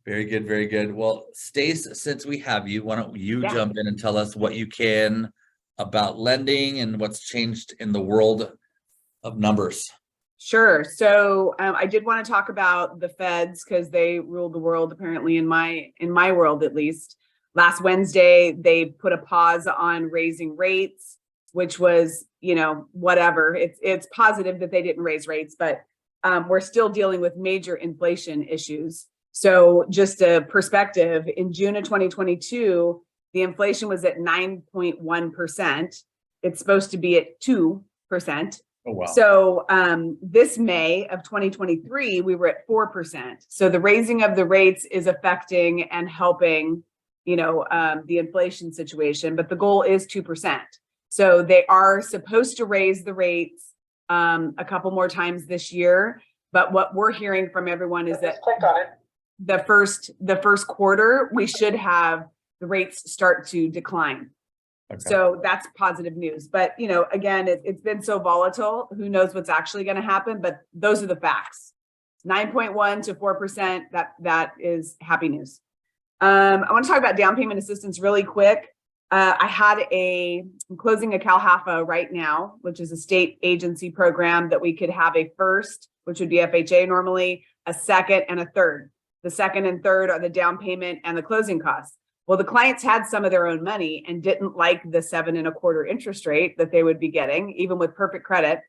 Very good, very good. Well, Stace, since we have you, why don't you jump in and tell us what you can about lending and what's changed in the world of numbers? Sure. So I did want to talk about the feds because they ruled the world, apparently in my world, at least. Last Wednesday, they put a pause on raising rates, which was, whatever. It's positive that they didn't raise rates, but we're still dealing with major inflation issues. So just a perspective, in June of 2022, the inflation was at 9.1%. It's supposed to be at 2%. Oh, wow. So this May of 2023, we were at 4%. So the raising of the rates is affecting and helping, the inflation situation, but the goal is 2%. So they are supposed to raise the rates a couple more times this year. But what we're hearing from everyone is that click on it. The first quarter, we should have the rates start to decline. Okay. So that's positive news. But, again, it's been so volatile. Who knows what's actually going to happen? But those are the facts. 9.1 to 4%. That is happy news. I want to talk about down payment assistance really quick. I'm closing a CalHFA right now, which is a state agency program that we could have a first, which would be FHA normally, a second, and a third. The second and third are the down payment and the closing costs. Well, the clients had some of their own money and didn't like the 7.25% interest rate that they would be getting, even with perfect credit.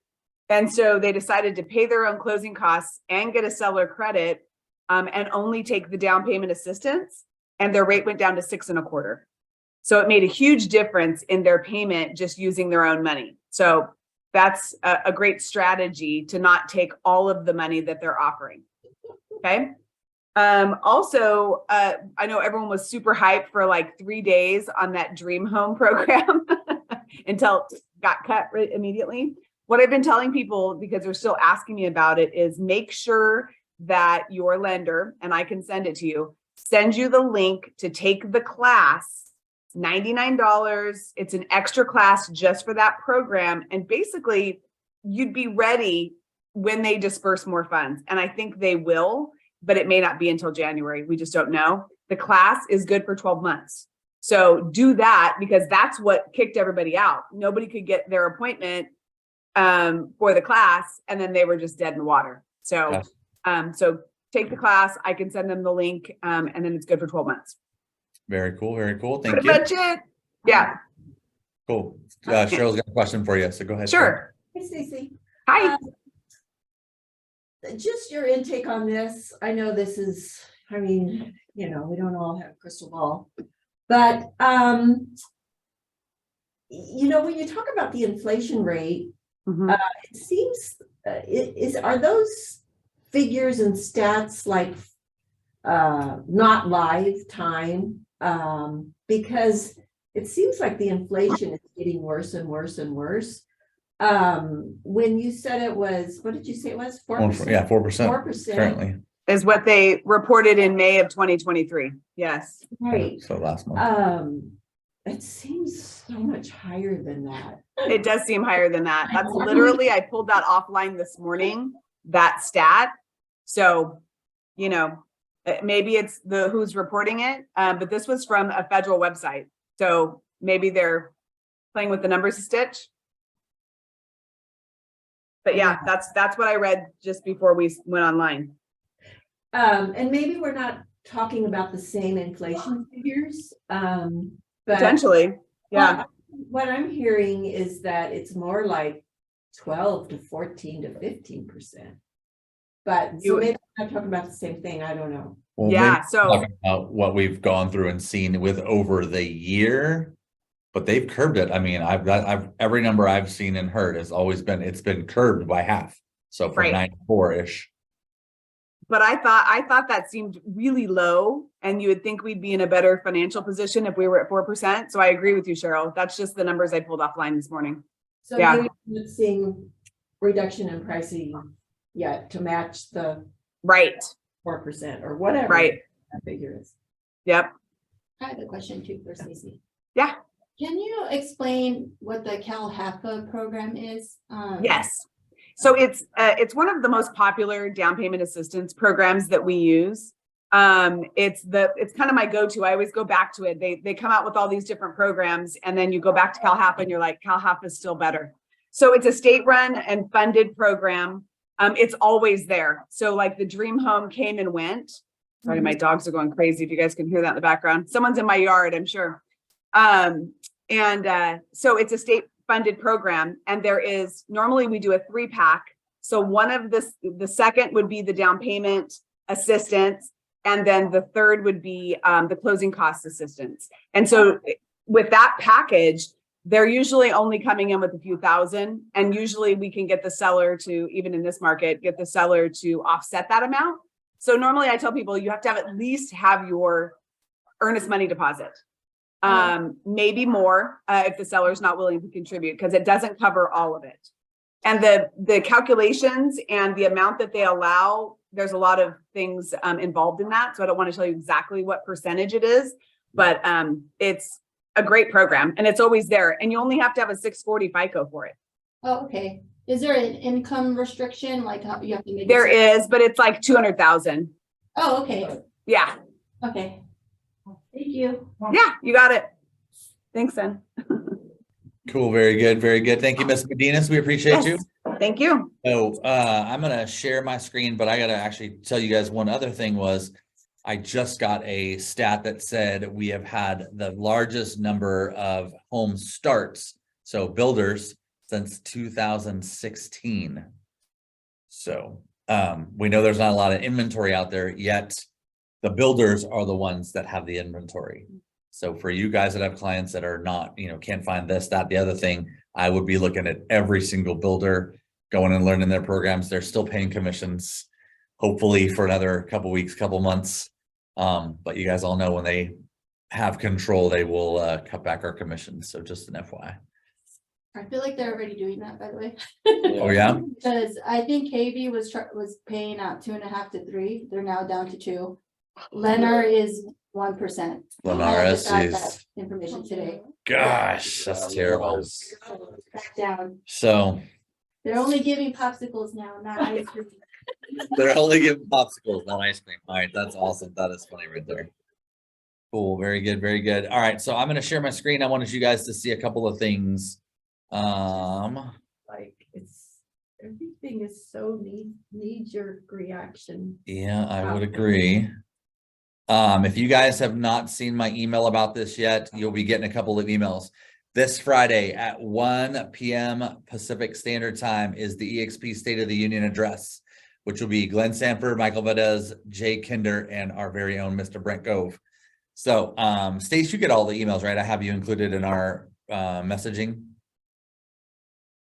And so they decided to pay their own closing costs and get a seller credit and only take the down payment assistance. And their rate went down to 6.25%. So it made a huge difference in their payment just using their own money. So that's a great strategy to not take all of the money that they're offering. Okay. Also, I know everyone was super hyped for like 3 days on that Dream Home program until it got cut immediately. What I've been telling people, because they're still asking me about it, is make sure that your lender, and I can send it to you, send you the link to take the class. $99. It's an extra class just for that program. And basically, you'd be ready when they disperse more funds. And I think they will, but it may not be until January. We just don't know. The class is good for 12 months. So do that, because that's what kicked everybody out. Nobody could get their appointment for the class, and then they were just dead in the water. So, so take the class. I can send them the link, and then it's good for 12 months. Very cool. Very cool. Thank Pretty you. much it. Yeah. Cool. Cheryl's got a question for you. So go ahead. Sure. Hey, Stacey. Hi. Just your intake on this. I know this is, we don't all have a crystal ball, but, when you talk about the inflation rate, it seems, are those figures and stats like not live time? Because it seems like the inflation is getting worse and worse and worse. When you said it was, what did you say it was? 4%? Yeah, 4%. 4% currently is what they reported in May of 2023. Yes. Right. So last month. It seems so much higher than that. It does seem higher than that. That's literally, I pulled that offline this morning, that stat. So, maybe it's who's reporting it, but this was from a federal website. So maybe they're playing with the numbers a stitch. But yeah, that's what I read just before we went online. And maybe we're not talking about the same inflation figures, but potentially, yeah. What I'm hearing is that it's more like 12 to 14 to 15%. But so maybe I'm not talking about the same thing. I don't know. Well, yeah. So talking about what we've gone through and seen with over the year, but they've curbed it. I mean, I've every number I've seen and heard has always been, it's been curbed by half. So from 94-ish. But I thought that seemed really low, and you would think we'd be in a better financial position if we were at 4%. So I agree with you, Cheryl. That's just the numbers I pulled offline this morning. So maybe we're not seeing reduction in pricing yet to match the 4% or whatever that figure is. Yep. I have a question too for Stacey. Yeah. Can you explain what the CalHFA program is? Yes. So it's one of the most popular down payment assistance programs that we use. It's kind of my go-to. I always go back to it. They come out with all these different programs, and then you go back to CalHAPA and you're like, CalHAPA is still better. So it's a state-run and funded program. It's always there. So like the Dream Home came and went. Sorry, my dogs are going crazy. If you guys can hear that in the background, someone's in my yard, I'm sure. So it's a state-funded program, and there is, normally we do a 3-pack. So one of the second would be the down payment assistance, and then the third would be the closing cost assistance. And so with that package, they're usually only coming in with a few thousand, and usually we can get the seller to, even in this market, get the seller to offset that amount. So normally I tell people you have to have at least have your earnest money deposit, maybe more if the seller is not willing to contribute, because it doesn't cover all of it. And the calculations and the amount that they allow, there's a lot of things involved in that. So I don't want to tell you exactly what percentage it is, but it's a great program, and it's always there. And you only have to have a 640 FICO for it. Oh, okay. Is there an income restriction? Like how you have to make? There is, but it's like 200,000. Oh, okay. Yeah. Okay. Thank you. Yeah, you got it. Thanks, then. Cool. Very good. Very good. Thank you, Ms. Medinas. We appreciate you. Thank you. So I'm going to share my screen, but I got to actually tell you guys one other thing was I just got a stat that said we have had the largest number of home starts, so builders, since 2016. So we know there's not a lot of inventory out there yet. The builders are the ones that have the inventory. So for you guys that have clients that are not, can't find this, that, the other thing, I would be looking at every single builder going and learning their programs. They're still paying commissions, hopefully for another couple weeks, couple months. But you guys all know when they have control, they will cut back our commissions. So just an FYI. I feel like they're already doing that, by the way. Oh yeah. Because I think KB was paying out 2.5 to 3. They're now down to 2. Lennar is 1%. Lennar I just got is that information today. Gosh, that's terrible. Back down. So They're only giving popsicles now, not ice cream. they're only giving popsicles, not ice cream. All right, that's awesome. That is funny right there. Cool. Very good. Very good. All right, so I'm going to share my screen. I wanted you guys to see a couple of things. Like everything is so knee-jerk reaction. Yeah, I would agree. If you guys have not seen my email about this yet, you'll be getting a couple of emails. This Friday at 1 p.m. Pacific Standard Time is the EXP State of the Union address, which will be Glenn Sanford, Michael Vadez, Jay Kinder, and our very own Mr. Brent Gove. So, Stace, you get all the emails, right? I have you included in our messaging.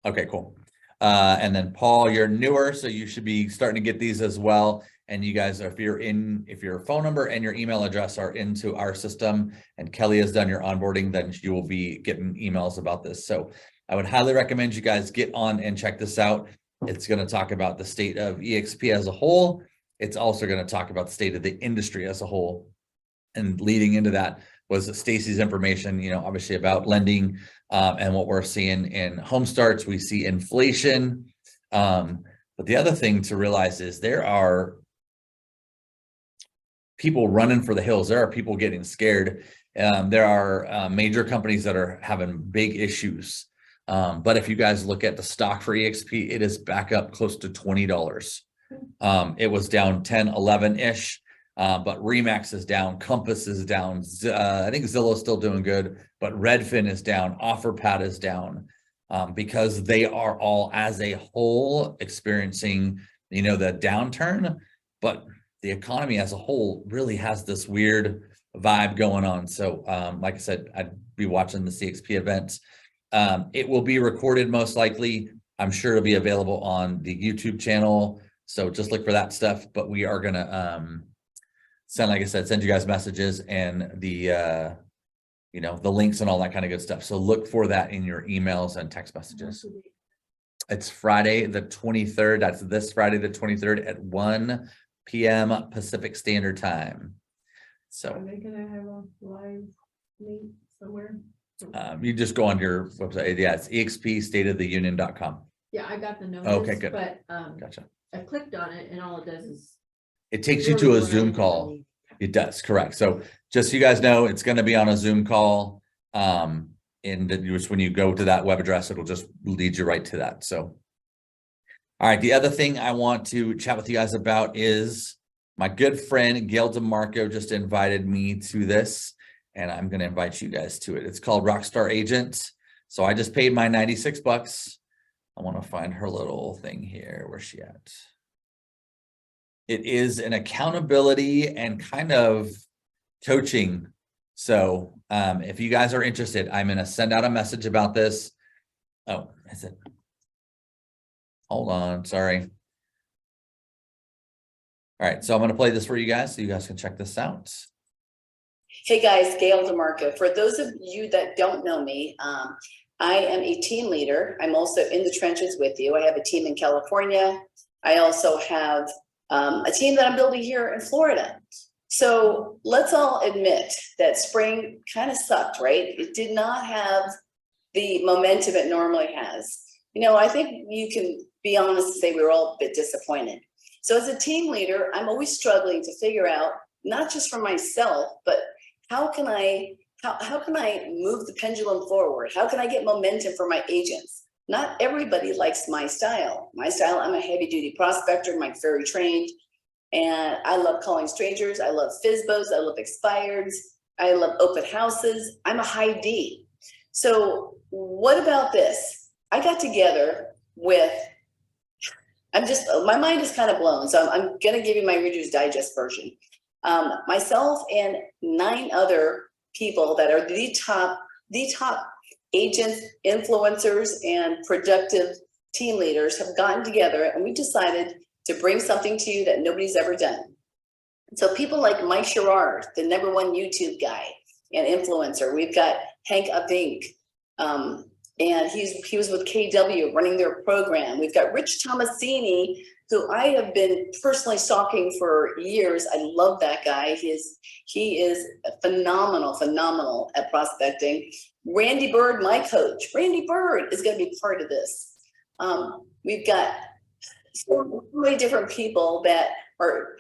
Okay, cool. And then Paul, you're newer, so you should be starting to get these as well. And you guys, if your phone number and your email address are into our system and Kelly has done your onboarding, then you will be getting emails about this. So I would highly recommend you guys get on and check this out. It's going to talk about the state of EXP as a whole. It's also going to talk about the state of the industry as a whole. And leading into that was Stacey's information, obviously about lending and what we're seeing in home starts. We see inflation. But the other thing to realize is there are people running for the hills. There are people getting scared. There are major companies that are having big issues. But if you guys look at the stock for EXP, it is back up close to $20. It was down 10, 11-ish. But Remax is down, Compass is down. I think Zillow's still doing good, but Redfin is down, OfferPad is down, because they are all as a whole experiencing, the downturn, but the economy as a whole really has this weird vibe going on. So, like I said, I'd be watching the CXP events. It will be recorded most likely. I'm sure it'll be available on the YouTube channel. So just look for that stuff, but we are going to, like I said, send you guys messages and the links and all that kind of good stuff. So look for that in your emails and text messages. It's Friday the 23rd. That's this Friday the 23rd at 1 p.m. Pacific Standard Time. So Are they gonna have a live link somewhere? you just go on your website. Yeah, it's expstateoftheunion.com. Yeah, I got the notice. Okay, good. But Gotcha. I clicked on it and all it does is. It takes you to a Zoom call. It does, correct. So just so you guys know, it's going to be on a Zoom call. And just when you go to that web address, it'll just lead you right to that. So, all right. The other thing I want to chat with you guys about is my good friend Gail DeMarco just invited me to this, and I'm going to invite you guys to it. It's called Rockstar Agent. So I just paid my $96. I want to find her little thing here. Where's she at? It is an accountability and kind of coaching. So if you guys are interested, I'm going to send out a message about this. Oh, is it? Hold on. Sorry. All right. So I'm going to play this for you guys so you guys can check this out. Hey guys, Gail DeMarco. For those of you that don't know me, I am a team leader. I'm also in the trenches with you. I have a team in California. I also have a team that I'm building here in Florida. So let's all admit that spring kind of sucked, right? It did not have the momentum it normally has. You know, I think you can be honest and say we were all a bit disappointed. So as a team leader, I'm always struggling to figure out, not just for myself, but how can I move the pendulum forward? How can I get momentum for my agents? Not everybody likes my style. My style, I'm a heavy duty prospector, I'm very trained, and I love calling strangers. I love FSBOs, I love expireds, I love open houses. I'm a high D. So what about this? I got together with, my mind is kind of blown. So I'm gonna give you my Reader's Digest version. Myself and 9 other people that are the top agents, influencers, and productive team leaders have gotten together, and we decided to bring something to you that nobody's ever done. So people like Mike Sherrard, the #1 YouTube guy and influencer. We've got Hank Abink, and he was with KW running their program. We've got Rich Tomasini, who I have been personally stalking for years. I love that guy. He is phenomenal at prospecting. Randy Bird, my coach. Randy Bird is going to be part of this. We've got so many different people that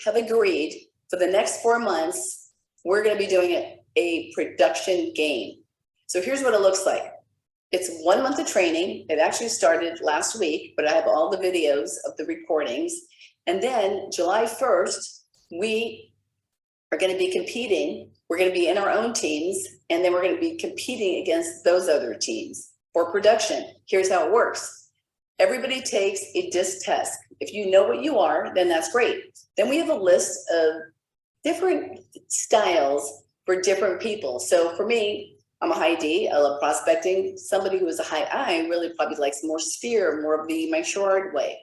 have agreed for the next 4 months, we're going to be doing a production game. So here's what it looks like. It's 1 month of training. It actually started last week, but I have all the videos of the recordings. And then July 1st, we are going to be competing. We're going to be in our own teams, and then we're going to be competing against those other teams for production. Here's how it works. Everybody takes a disc test. If you know what you are, then that's great. Then we have a list of different styles for different people. So for me, I'm a high D. I love prospecting. Somebody who is a high I really probably likes more sphere, more of the Mike Sherrard way.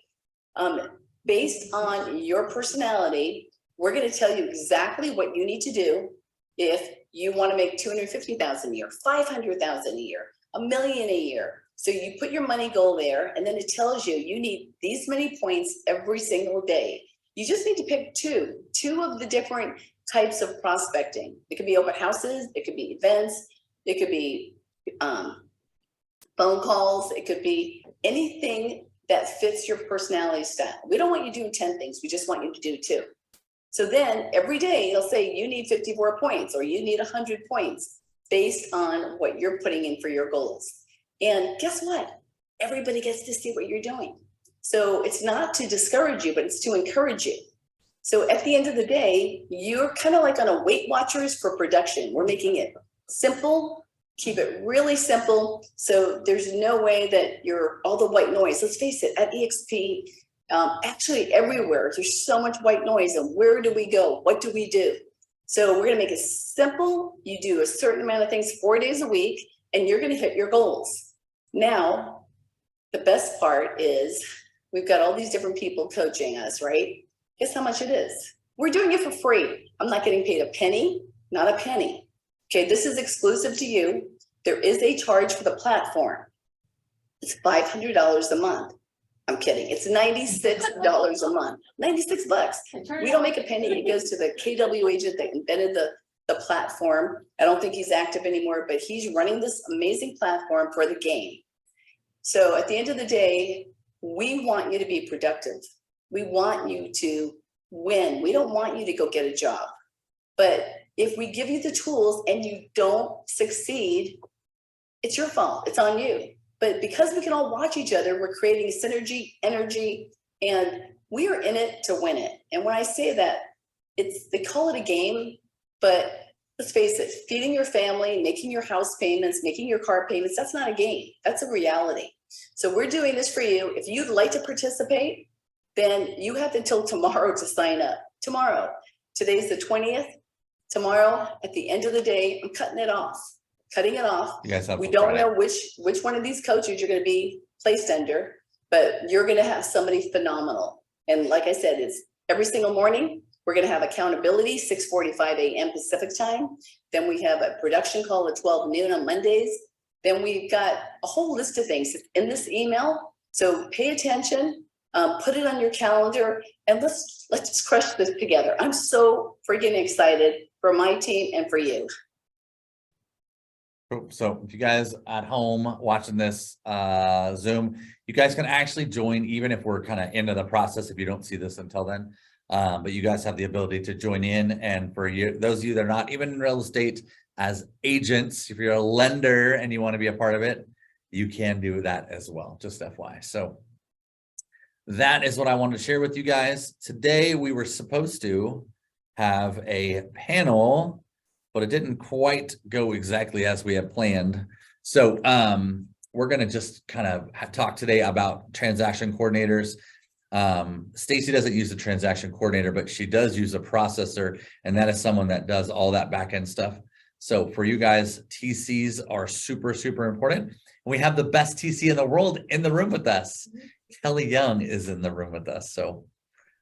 Based on your personality, we're going to tell you exactly what you need to do if you want to make $250,000 a year, $500,000 a year, $1 million a year. So you put your money goal there, and then it tells you you need these many points every single day. You just need to pick two of the different types of prospecting. It could be open houses, it could be events, it could be phone calls. It could be anything that fits your personality style. We don't want you doing 10 things. We just want you to do 2. So then every day it'll say you need 54 points or you need 100 points based on what you're putting in for your goals. And guess what? Everybody gets to see what you're doing. So it's not to discourage you, but it's to encourage you. So at the end of the day, you're kind of like on a Weight Watchers for production. We're making it simple, keep it really simple. So there's no way that you're all the white noise. Let's face it, at EXP, actually everywhere, there's so much white noise. And where do we go? What do we do? So we're going to make it simple. You do a certain amount of things 4 days a week, and you're going to hit your goals. Now, the best part is we've got all these different people coaching us, right? Guess how much it is? We're doing it for free. I'm not getting paid a penny, not a penny. Okay, this is exclusive to you. There is a charge for the platform. It's $500 a month. I'm kidding. It's $96 a month. 96 bucks. We don't make a penny. It goes to the KW agent that invented the platform. I don't think he's active anymore, but he's running this amazing platform for the game. So at the end of the day, we want you to be productive. We want you to win. We don't want you to go get a job. But if we give you the tools and you don't succeed, it's your fault. It's on you. But because we can all watch each other, we're creating synergy, energy, and we are in it to win it. And when I say that, they call it a game, but let's face it, feeding your family, making your house payments, making your car payments, that's not a game. That's a reality. So we're doing this for you. If you'd like to participate, then you have until tomorrow to sign up. Tomorrow. Today's the 20th. Tomorrow, at the end of the day, I'm cutting it off. You guys have We don't know which one of these coaches you're going to be placed under, but you're going to have somebody phenomenal. And like I said, it's every single morning. We're going to have accountability, 6:45 a.m. Pacific time. Then we have a production call at 12 noon on Mondays. Then we've got a whole list of things in this email. So pay attention, put it on your calendar, and let's just crush this together. I'm so freaking excited for my team and for you. So if you guys at home watching this Zoom, you guys can actually join even if we're kind of into the process, if you don't see this until then. But you guys have the ability to join in. And for you, those of you that are not even in real estate as agents, if you're a lender and you want to be a part of it, you can do that as well, just FYI. So that is what I wanted to share with you guys. Today, we were supposed to have a panel, but it didn't quite go exactly as we had planned. So we're going to just kind of talk today about transaction coordinators. Stacey doesn't use a transaction coordinator, but she does use a processor, and that is someone that does all that back end stuff. So for you guys, TCs are super, super important. And we have the best TC in the world in the room with us. Kelly Young is in the room with us. So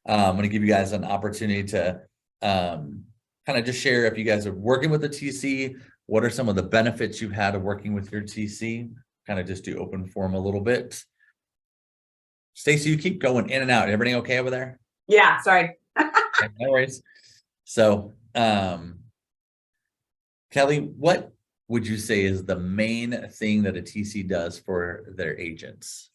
I'm going to give you guys an opportunity to kind of just share if you guys are working with the TC, what are some of the benefits you've had of working with your TC? Kind of just do open forum a little bit. Stacey, you keep going in and out. Everything okay over there? Yeah, sorry. No worries. So, Kelly, what would you say is the main thing that a TC does for their agents?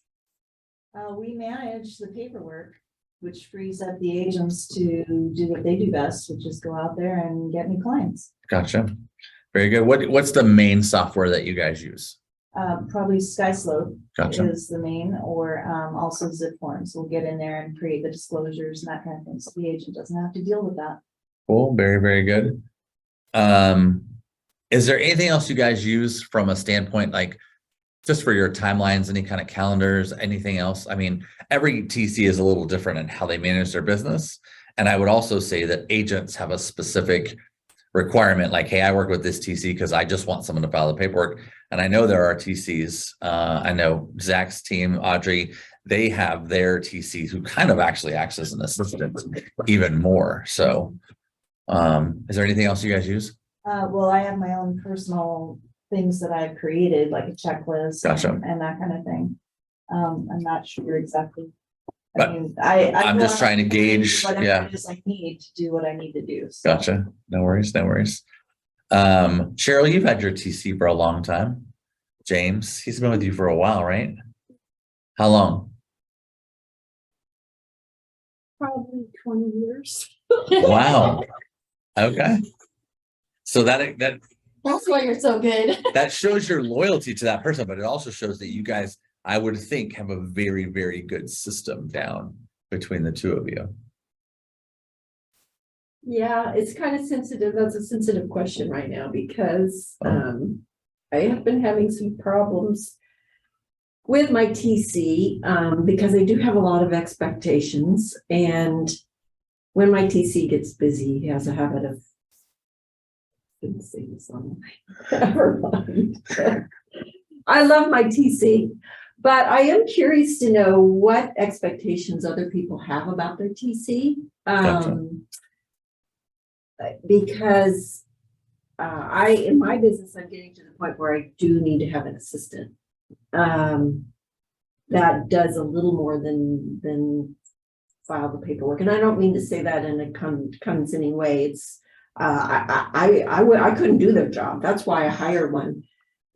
We manage the paperwork, which frees up the agents to do what they do best, which is go out there and get new clients. Gotcha. Very good. What's the main software that you guys use? Probably SkySlope Gotcha. is the main, or also Zip Forms. We'll get in there and create the disclosures and that kind of thing. So the agent doesn't have to deal with that. Cool. Very, very good. Is there anything else you guys use from a standpoint, like just for your timelines, any kind of calendars, anything else? I mean, every TC is a little different in how they manage their business. And I would also say that agents have a specific requirement, like, hey, I work with this TC because I just want someone to file the paperwork. And I know there are TCs. I know Zach's team, Audrey, they have their TCs who kind of actually acts as an assistant even more. So is there anything else you guys use? Well, I have my own personal things that I've created, like a checklist. Gotcha. And that kind of thing. I'm not sure exactly. But I mean, I'm just trying to gauge. Whatever Yeah. it is I need to do what I need to do. So. Gotcha. No worries. No worries. Cheryl, you've had your TC for a long time. James, he's been with you for a while, right? How long? Probably 20 years. Wow. Okay. So that's why you're so good. that shows your loyalty to that person, but it also shows that you guys, I would think, have a very, very good system down between the two of you. Yeah, it's kind of sensitive. That's a sensitive question right now because I have been having some problems with my TC because I do have a lot of expectations. And when my TC gets busy, he has a habit of never mind. I love my TC, but I am curious to know what expectations other people have about their TC. Gotcha. Because in my business, I'm getting to the point where I do need to have an assistant that does a little more than file the paperwork. And I don't mean to say that in a condescending way. It's I couldn't do their job. That's why I hired one,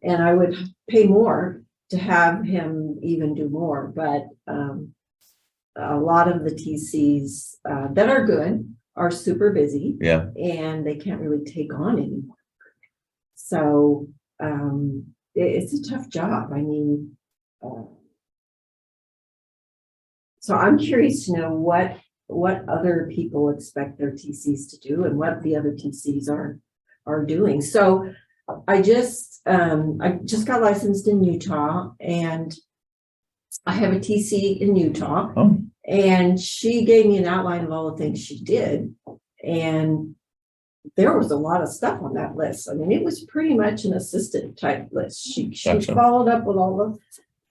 and I would pay more to have him even do more. But a lot of the TCs that are good are super busy Yeah. and they can't really take on any more. So, it's a tough job. I mean, so I'm curious to know what other people expect their TCs to do and what the other TCs are doing. So I just got licensed in Utah, and I have a TC in Utah. Oh. And she gave me an outline of all the things she did. And there was a lot of stuff on that list. I mean, it was pretty much an assistant type list. She Gotcha. followed up with all of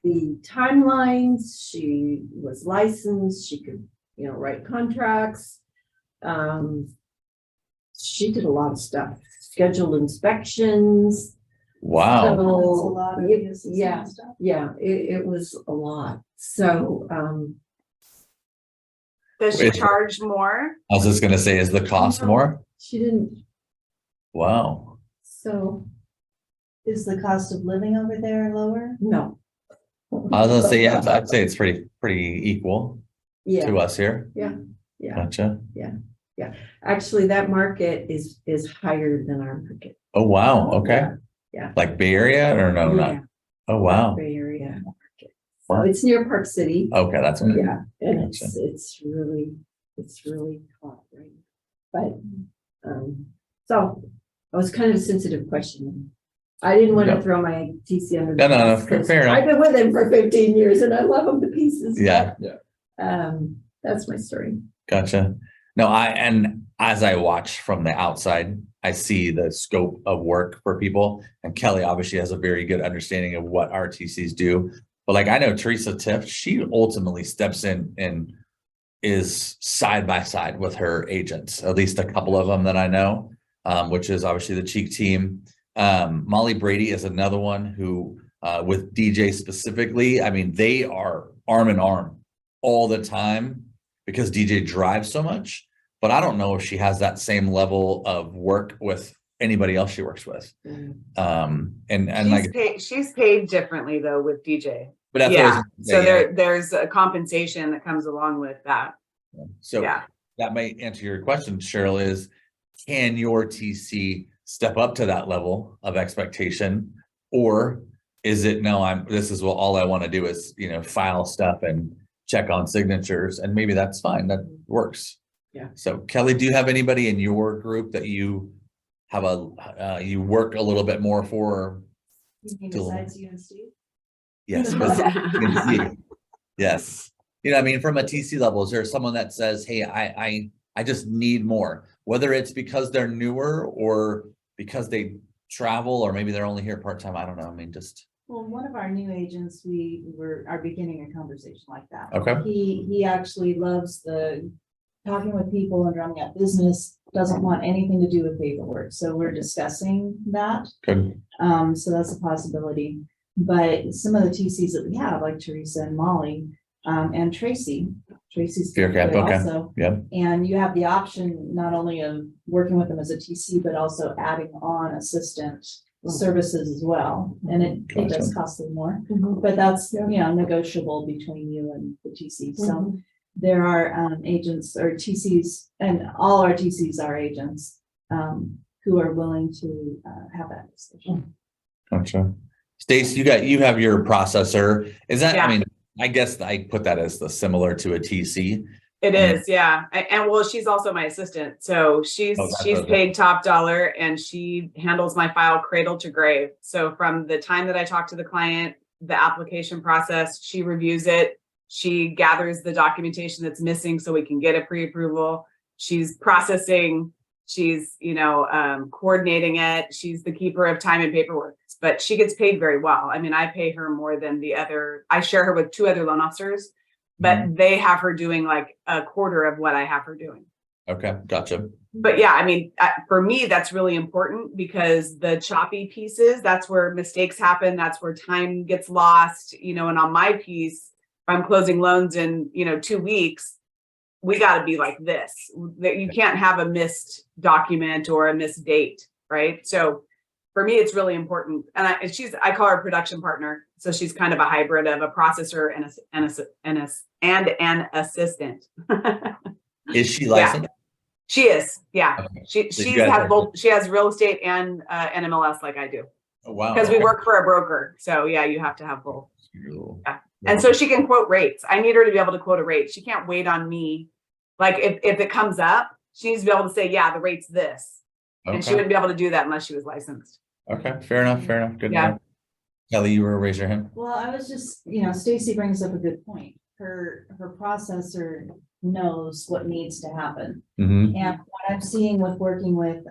the timelines. She was licensed. She could, write contracts. She did a lot of stuff, scheduled inspections. Wow. So, That's a lot of the assistant yeah, stuff. yeah, it was a lot. So, Does she Wait. charge more? I was just gonna say, is the cost No. more? she didn't, Wow. so, Is the cost of living over there lower? no. I was gonna say, yeah, I'd say it's pretty equal Yeah, to us here. yeah. Gotcha. Actually, that market is higher than our market. Oh, wow. Okay. Yeah. Like Bay Area or no, not? Yeah, Oh, wow. Bay Area market. So Wow. it's near Park City. Okay, that's what. Yeah, and Gotcha. it's really hot, right? But, so it was kind of a sensitive question. I didn't want to Yep. throw my TC under No, the no, bus, fair 'cause enough. I've been with him for 15 years and I love him to pieces. Yeah. but, that's my story. Gotcha. No, and as I watch from the outside, I see the scope of work for people. And Kelly obviously has a very good understanding of what RTCs do. But like I know Teresa Tift, she ultimately steps in and is side by side with her agents, at least a couple of them that I know, which is obviously the Cheek team. Molly Brady is another one who, with DJ specifically, I mean, they are arm in arm all the time because DJ drives so much, but I don't know if she has that same level of work with anybody else she works with. And She's paid differently though with DJ. but that's what I was Yeah, gonna so say, there's a compensation that comes along with that. So Yeah. that may answer your question, Cheryl, is can your TC step up to that level of expectation? Or is it, no, this is what all I want to do is, file stuff and check on signatures, and maybe that's fine, that works. Yeah. So Kelly, do you have anybody in your group that you have you work a little bit more for? You mean Still- besides you and Steve? Yes. besides- Yes. From a TC level, is there someone that says, hey, I just need more, whether it's because they're newer or because they travel, or maybe they're only here part-time. I don't know. Just. Well, one of our new agents, we are beginning a conversation like that. Okay. He actually loves talking with people and drumming up business, doesn't want anything to do with paperwork. So we're discussing that. Good. So that's a possibility. But some of the TCs that we have, like Teresa and Molly, and Tracy's Fear cap, good okay. also. Yeah. And you have the option not only of working with them as a TC, but also adding on assistant services as well. And it does Gotcha. cost them more, but that's, negotiable between you and the TC. So there are agents or TCs, and all our TCs are agents who are willing to have that discussion. Gotcha. Stace, you have your processor. Is that, Yeah. I guess I put that as similar to a TC. It is, yeah. And well, she's also my assistant. So she's that's okay. paid top dollar, and she handles my file cradle to grave. So from the time that I talk to the client, the application process, she reviews it. She gathers the documentation that's missing so we can get a pre-approval. She's processing, she's, coordinating it. She's the keeper of time and paperwork, but she gets paid very well. I mean, I pay her more than I share her with 2 other loan officers, but they have her doing like a quarter of what I have her doing. Okay. Gotcha. But yeah, I mean, for me, that's really important because the choppy pieces, that's where mistakes happen. That's where time gets lost, and on my piece, if I'm closing loans in, 2 weeks, we got to be like this. That you can't have a missed document or a missed date, right? So for me, it's really important. And I call her a production partner. So she's kind of a hybrid of a processor and an assistant. Is she licensed? She is, yeah. Okay. She, So you she's guys had are- both, she has real estate and NMLS like I do. Oh, wow. Because we okay. work for a broker. So yeah, you have to have both. Cool. Yeah. And so she can quote rates. I need her to be able to quote a rate. She can't wait on me. Like if it comes up, she needs to be able to say, yeah, the rate's this. And she Okay. wouldn't be able to do that unless she was licensed. Okay, fair enough, fair enough. Good. to Yeah. know. Kelly, you were raise your hand. Well, I was just, Stacy brings up a good point. Her processor knows what needs to happen. Mm-hmm. And what I'm seeing with working with,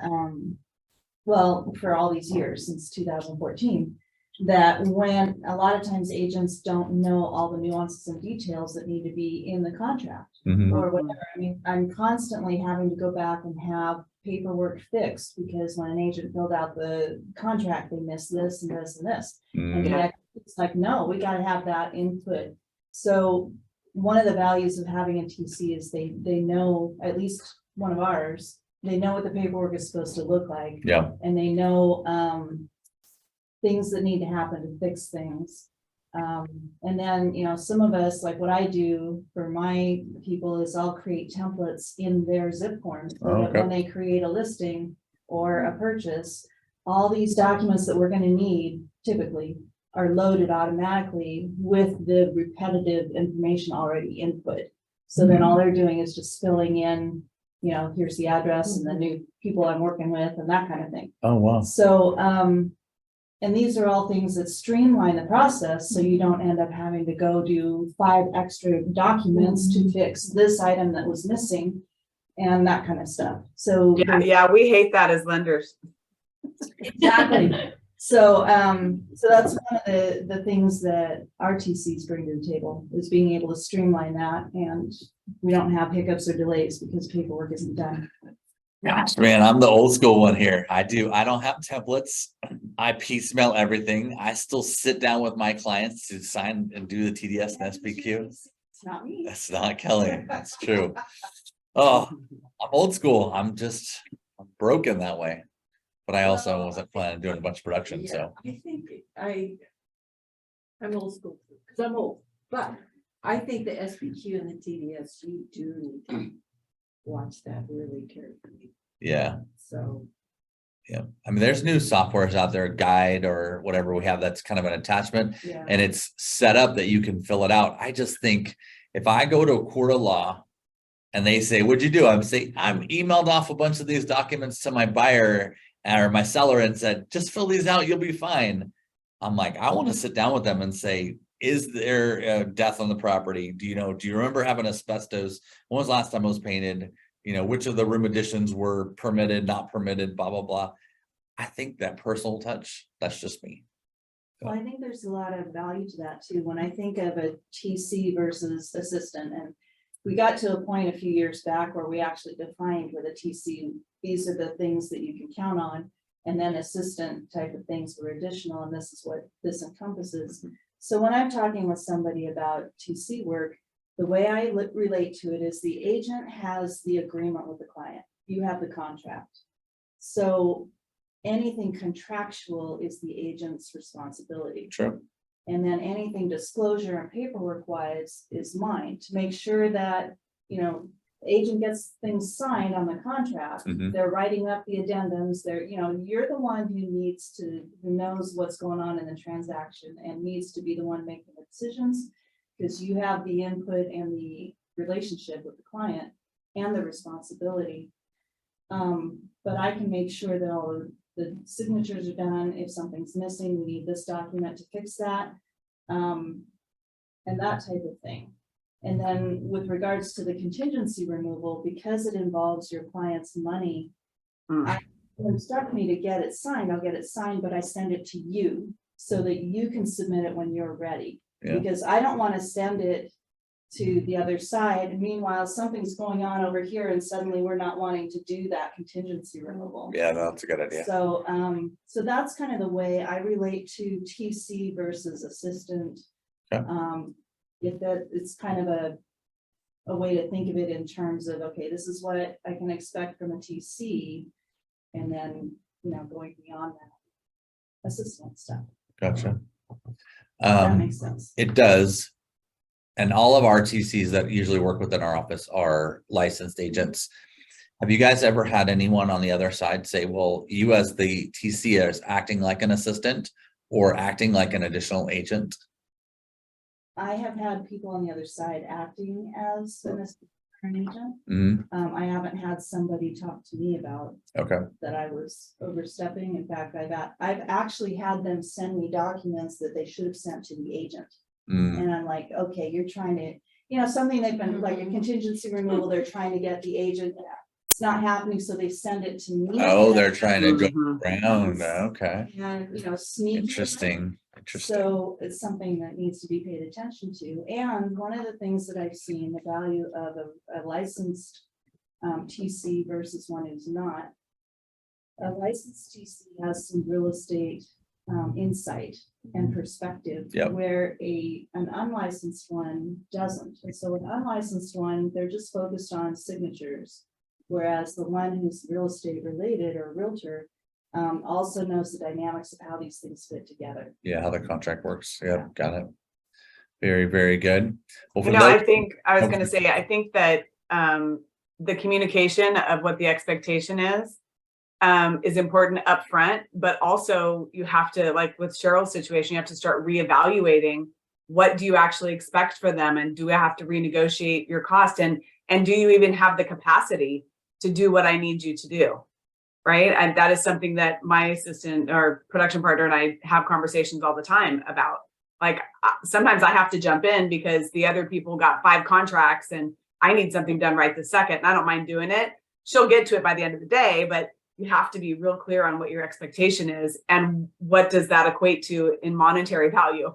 well, for all these years, since 2014, that when a lot of times agents don't know all the nuances and details that need to be in the contract Mm-hmm. or whatever. I mean, I'm constantly having to go back and have paperwork fixed because when an agent filled out the contract, they missed this and this and this. And Yeah. it's like, no, we gotta have that input. So one of the values of having a TC is they know, at least one of ours, they know what the paperwork is supposed to look like. Yeah. And they know things that need to happen to fix things. And then, some of us, like what I do for my people is I'll create templates in their zip form. So that Okay. when they create a listing or a purchase, all these documents that we're gonna need typically are loaded automatically with the repetitive information already input. So then all they're doing is just filling in, here's the address and the new people I'm working with and that kind of thing. Oh, wow. So, and these are all things that streamline the process, so you don't end up having to go do 5 extra documents to fix this item that was missing and that kind of stuff. So. Yeah, we hate that as lenders. Exactly. So, so that's one of the things that RTCs bring to the table is being able to streamline that, and we don't have hiccups or delays because paperwork isn't done. Gosh, man, I'm the old school one here. I don't have templates. I piecemeal everything. I still sit down with my clients to sign and do the TDS and SPQ. It's not me. That's not Kelly. That's true. Oh, I'm old school. I'm broken that way. But I also Well, wasn't planning on doing a bunch of production, so. I think I'm old school because I'm old, but I think the SBQ and the TDS, you do need to watch that really carefully. Yeah, So. yeah. I mean, there's new softwares out there, guide or whatever we have that's kind of an attachment. Yeah. And it's set up that you can fill it out. I just think if I go to a court of law and they say, what'd you do? I'm emailed off a bunch of these documents to my buyer or my seller and said, just fill these out, you'll be fine. I'm like, I want to sit down with them and say, is there a death on the property? Do you remember having asbestos? When was the last time it was painted? Which of the room additions were permitted, not permitted, blah, blah, blah. I think that personal touch, that's just me. Well, I think there's a lot of value to that too. When I think of a TC versus assistant, and we got to a point a few years back where we actually defined with a TC, these are the things that you can count on. And then assistant type of things were additional, and this is what this encompasses. So when I'm talking with somebody about TC work, the way I relate to it is the agent has the agreement with the client. You have the contract. So anything contractual is the agent's responsibility. True. And then anything disclosure and paperwork wise is mine to make sure that, the agent gets things signed on the contract. Mhm. They're writing up the addendums. You're the one who knows what's going on in the transaction and needs to be the one making the decisions because you have the input and the relationship with the client and the responsibility. But I can make sure that all of the signatures are done. If something's missing, we need this document to fix that. And that type of thing. And then with regards to the contingency removal, because it involves your client's money, when you instruct me to get it signed, I'll get it signed, but I send it to you so that you can submit it when you're ready. Yeah. Because I don't want to send it to the other side. And meanwhile, something's going on over here and suddenly we're not wanting to do that contingency removal. Yeah, that's a good idea. So, so that's kind of the way I relate to TC versus assistant. Okay. If that, it's kind of a way to think of it in terms of, okay, this is what I can expect from a TC. And then, going beyond that, assistant stuff. Gotcha. That makes sense. It does. And all of our TCs that usually work within our office are licensed agents. Have you guys ever had anyone on the other side say, well, you as the TC is acting like an assistant or acting like an additional agent? I have had people on the other side acting as an assistant or an agent. Mm-hmm. I haven't had somebody talk to me about Okay. that I was overstepping. In fact, I've actually had them send me documents that they should have sent to the agent. Mm. And I'm like, okay, you're trying to, something they've been like a contingency removal, they're trying to get the agent. It's not happening, so they send it to me. Oh, they're trying to go Mhm. around. Okay. And, sneak. Interesting. So it's something that needs to be paid attention to. And one of the things that I've seen, the value of a licensed TC versus one who's not. A licensed TC has some real estate insight and perspective. Yep. Where an unlicensed one doesn't. And so an unlicensed one, they're just focused on signatures. Whereas the one who's real estate related or realtor also knows the dynamics of how these things fit together. Yeah, how the contract works. Yeah, got it. Very, very good. Well, for I those- think I was Okay. going to say, I think that the communication of what the expectation is important up front, but also you have to, like with Cheryl's situation, you have to start reevaluating what do you actually expect for them, and do I have to renegotiate your cost, and do you even have the capacity to do what I need you to do? Right. And that is something that my assistant or production partner and I have conversations all the time about. Like sometimes I have to jump in because the other people got 5 contracts and I need something done right this second. And I don't mind doing it. She'll get to it by the end of the day, but you have to be real clear on what your expectation is and what does that equate to in monetary value,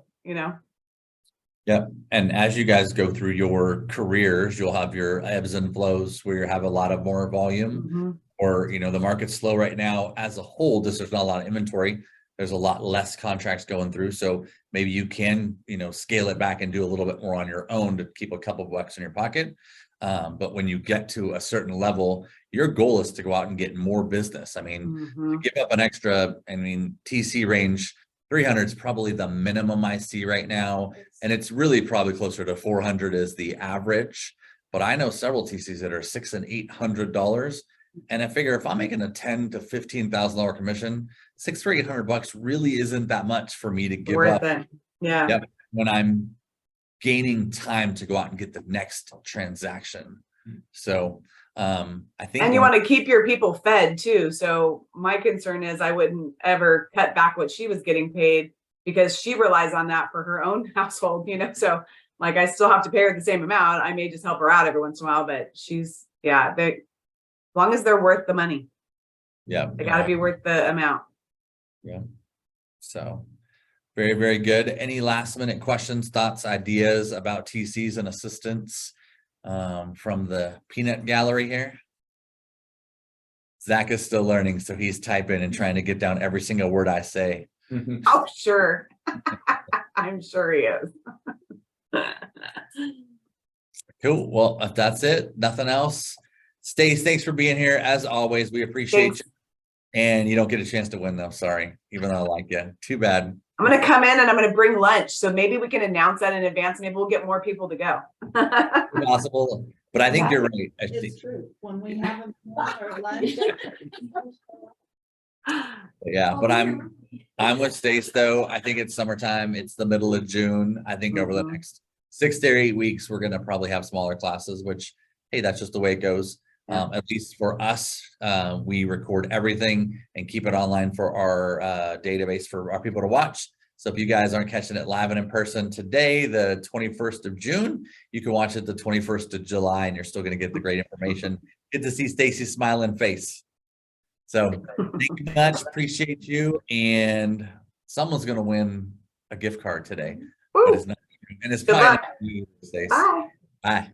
Yep. And as you guys go through your careers, you'll have your ebbs and flows where you have a lot of more volume. Or, the market's slow right now as a whole, there's not a lot of inventory. There's a lot less contracts going through. So maybe you can, scale it back and do a little bit more on your own to keep a couple of bucks in your pocket. But when you get to a certain level, your goal is to go out and get more business. I mean, give up an extra, TC range 300 is probably the minimum I see right now. And it's really probably closer to 400 is the average. But I know several TCs that are $600 and $800. And I figure if I'm making a $10,000 to $15,000 commission, $600 to $800 really isn't that much for me to give worth up. it. Yeah. Yep. When I'm gaining time to go out and get the next transaction. So I think, and you want to keep your people fed too. So my concern is I wouldn't ever cut back what she was getting paid because she relies on that for her own household, so like I still have to pay her the same amount. I may just help her out every once in a while, but as long as they're worth the money. Yeah. They got to be worth the amount. Yeah. So very, very good. Any last minute questions, thoughts, ideas about TCs and assistants from the peanut gallery here? Zach is still learning, so he's typing and trying to get down every single word I say. Oh, sure. I'm sure he is. Cool. Well, if that's it, nothing else. Stace, thanks for being here. As always, we appreciate you. And you don't get a chance to win though. Sorry, even though I like you. Too bad. I'm going to come in and I'm going to bring lunch. So maybe we can announce that in advance. Maybe we'll get more people to go. Possible. But I think you're right. It's true. When we have a meal or lunch. Yeah, but I'm with Stace though. I think it's summertime. It's the middle of June. I think over the next 6 to 8 weeks, we're going to probably have smaller classes, which, hey, that's just the way it goes. At least for us, we record everything and keep it online for our database for our people to watch. So if you guys aren't catching it live and in person today, the 21st of June, you can watch it the 21st of July and you're still going to get the great information. Good to see Stacey's smiling face. So thank you much. Appreciate you. And someone's going to win a gift card today. But it's not, and it's probably not you, Stace. Bye. Bye.